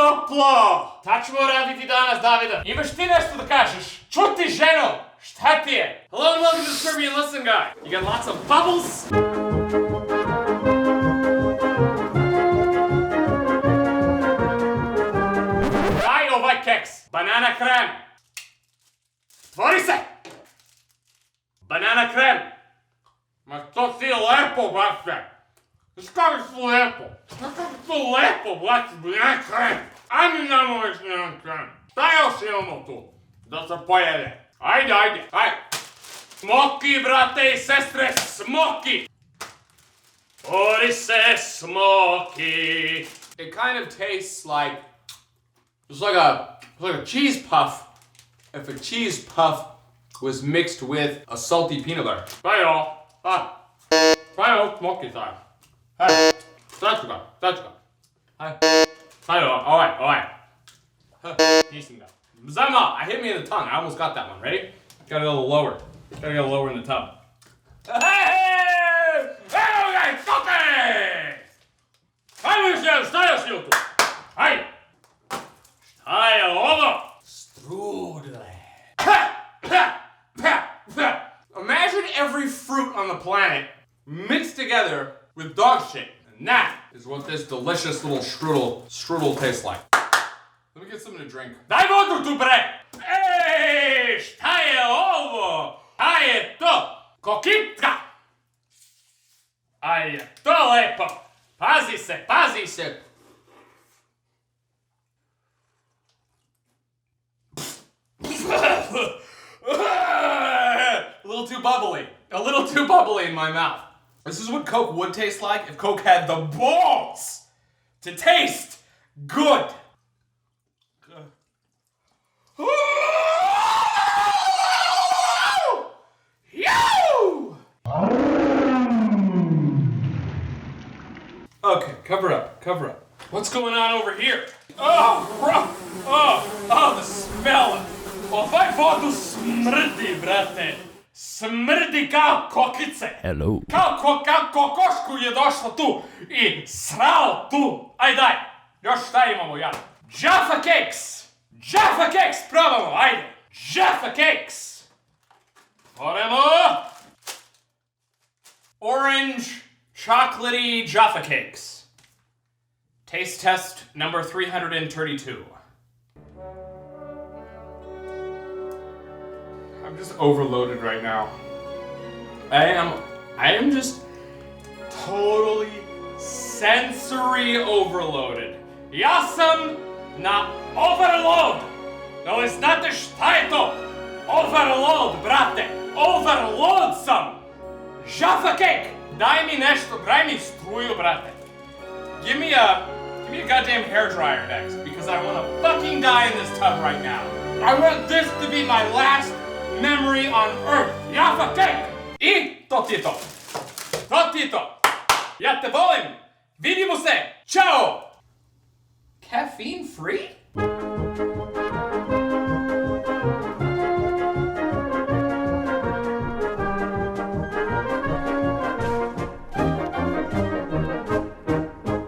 toplo! Šta ćemo raditi danas, Davida? Imaš ti nešto da kažeš? Čuti, ženo! Šta ti je? Hello and welcome to the Serbian Listen Guide. You got lots of bubbles? Daj ovaj keks. Banana krem. Tvori se! Banana krem. Ma to ti je lepo, brate. Znaš kako si lepo? Znaš kako je to lepo, brate, banana krem. Ajde nam već banana krem. Šta još imamo tu? Da se pojede. Ajde. Smoki, brate i sestre, smoki! Tvori se, smoki! It kind of tastes like... It's like a cheese puff if a cheese puff was mixed with a salty peanut butter. Prajo, smoky time. Hey, začka. Hey, alright. Nisam ga. Zama, hit me in the tongue. I almost got that one. Ready? Gotta go a little lower. Gotta go lower in the tub. Hey! Okay, stop it! Šta još je tu? Hajde! Šta je ovo? Strudle. Imagine every fruit on the planet mixed together with dog shit. And that is what this delicious little strudel tastes like. Let me get something to drink. Daj vodu tu, bre! Ej, šta je ovo? Šta je to? Kokitka! A je to lepo! Pazi se! A little too bubbly in my mouth. This is what Coke would taste like if Coke had the balls to taste good. Okay, cover up. What's going on over here? Oh, bro! Oh, the smell! Ovaj vodu smrdi, brate! Smrdi kao kokice! Hello! Kao kokošku je došla tu i srao tu! Aj daj! Još šta imamo ja? Jaffa cakes! Probamo, ajde! Jaffa cakes! Otvoremo! Orange chocolatey Jaffa cakes. Taste test number 332. I'm just overloaded right now. I am just totally sensory overloaded. Ja sam na overload. Da li znate šta je to? Overload, brate. Overload sam. Jaffa cake. Daj mi nešto, daj mi struju, brate. Give me a goddamn hairdryer next, because I want to fucking die in this tub right now. I want this to be my last memory on Earth. Jaffa cake! I to ti je to. Ja te volim. Vidimo se. Ćao. Caffeine free?